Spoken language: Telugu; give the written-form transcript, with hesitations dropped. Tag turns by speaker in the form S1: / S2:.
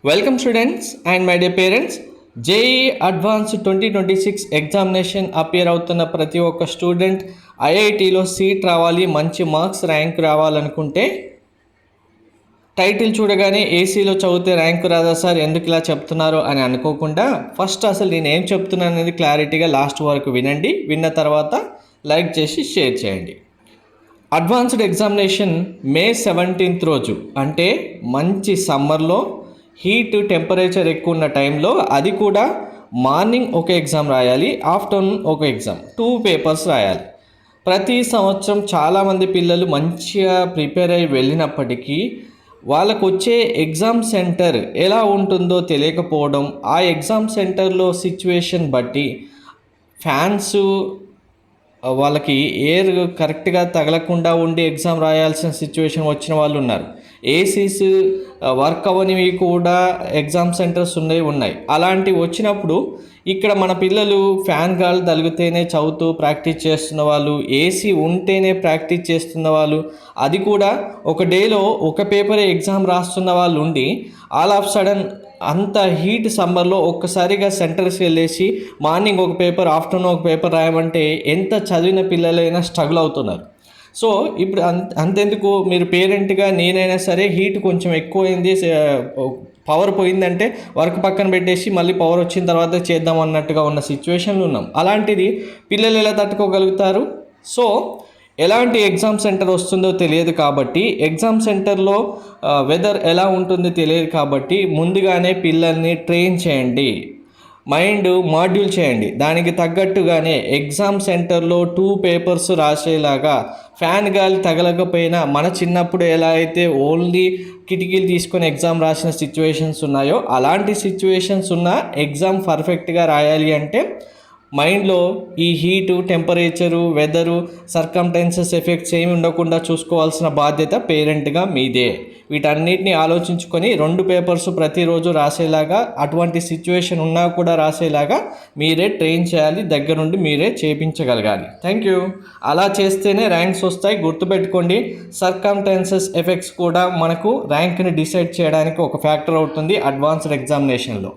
S1: Welcome students and my day parents. JEE advance 2026 examination appear అవుతున్న ప్రతి ఒక్క స్టూడెంట్ ఐఐటీలో సీట్ రావాలి, మంచి మార్క్స్ ర్యాంక్ రావాలనుకుంటే టైటిల్ చూడగానే ఏసీలో చదివితే ర్యాంకు రాదా సార్, ఎందుకు ఇలా చెప్తున్నారు అని అనుకోకుండా ఫస్ట్ అసలు నేను ఏం చెప్తున్నాను అనేది క్లారిటీగా లాస్ట్ వరకు వినండి. విన్న తర్వాత లైక్ చేసి షేర్ చేయండి. అడ్వాన్స్డ్ ఎగ్జామినేషన్ మే 17th రోజు, అంటే మంచి సమ్మర్లో హీట్ టెంపరేచర్ ఎక్కువ ఉన్న టైంలో, అది కూడా మార్నింగ్ ఒక ఎగ్జామ్ రాయాలి, ఆఫ్టర్నూన్ ఒక ఎగ్జామ్, 2 పేపర్స్ రాయాలి. ప్రతి సంవత్సరం చాలామంది పిల్లలు మంచిగా ప్రిపేర్ అయ్యి వెళ్ళినప్పటికీ వాళ్ళకు వచ్చే ఎగ్జామ్ సెంటర్ ఎలా ఉంటుందో తెలియకపోవడం, ఆ ఎగ్జామ్ సెంటర్లో సిచ్యువేషన్ బట్టి ఫ్యాన్స్ వాళ్ళకి ఎయిర్ కరెక్ట్గా తగలకుండా ఉండి ఎగ్జామ్ రాయాల్సిన సిచ్యువేషన్ వచ్చిన వాళ్ళు ఉన్నారు. ఏసీస్ వర్క్ అవ్వనివి కూడా ఎగ్జామ్ సెంటర్స్ ఉన్నాయి. అలాంటివి వచ్చినప్పుడు ఇక్కడ మన పిల్లలు ఫ్యాన్ గాలి తగిలితేనే చదువుతూ ప్రాక్టీస్ చేస్తున్న వాళ్ళు, ఏసీ ఉంటేనే ప్రాక్టీస్ చేస్తున్న వాళ్ళు, అది కూడా ఒక డేలో ఒక పేపరే ఎగ్జామ్ రాస్తున్న వాళ్ళు ఉండి ఆల్ ఆఫ్ సడన్ అంత హీట్ సమ్మర్లో ఒక్కసారిగా సెంటర్స్కి వెళ్ళేసి మార్నింగ్ ఒక పేపర్, ఆఫ్టర్నూన్ ఒక పేపర్ రాయమంటే ఎంత చదివిన పిల్లలైనా స్ట్రగుల్ అవుతున్నారు. సో ఇప్పుడు అంతెందుకు, మీరు పేరెంట్గా నేనైనా సరే హీట్ కొంచెం ఎక్కువైంది, పవర్ పోయిందంటే వర్క్ పక్కన పెట్టేసి మళ్ళీ పవర్ వచ్చిన తర్వాత చేద్దాం అన్నట్టుగా ఉన్న సిచ్యువేషన్లు ఉన్నాం. అలాంటిది పిల్లలు ఎలా తట్టుకోగలుగుతారు? సో ఎలాంటి ఎగ్జామ్ సెంటర్ వస్తుందో తెలియదు కాబట్టి, ఎగ్జామ్ సెంటర్లో వెదర్ ఎలా ఉంటుందో తెలియదు కాబట్టి ముందుగానే పిల్లల్ని ట్రైన్ చేయండి, మైండ్ మాడ్యూల్ చేయండి. దానికి తగ్గట్టుగానే ఎగ్జామ్ సెంటర్లో 2 పేపర్స్ రాసేలాగా, ఫ్యాన్ గాలి తగలకపోయినా మన చిన్నప్పుడు ఎలా అయితే ఓన్లీ కిటికీలు తీసుకొని ఎగ్జామ్ రాసిన సిచ్యువేషన్స్ ఉన్నాయో, అలాంటి సిచ్యువేషన్స్ ఉన్న ఎగ్జామ్ పర్ఫెక్ట్గా రాయాలి అంటే మైండ్లో ఈ heat, temperature, weather, circumstances effects ఏమి ఉండకుండా చూసుకోవాల్సిన బాధ్యత పేరెంట్గా మీదే. వీటన్నిటిని ఆలోచించుకొని 2 పేపర్స్ ప్రతిరోజు రాసేలాగా, అటువంటి సిచ్యువేషన్ ఉన్నా కూడా రాసేలాగా మీరే ట్రైన్ చేయాలి, దగ్గరుండి మీరే చేయించగలగాలి. Thank you. అలా చేస్తేనే ర్యాంక్స్ వస్తాయి. గుర్తుపెట్టుకోండి, సర్కమ్టెన్సెస్ ఎఫెక్ట్స్ కూడా మనకు ర్యాంక్ని డిసైడ్ చేయడానికి ఒక ఫ్యాక్టర్ అవుతుంది అడ్వాన్స్డ్ ఎగ్జామినేషన్లో.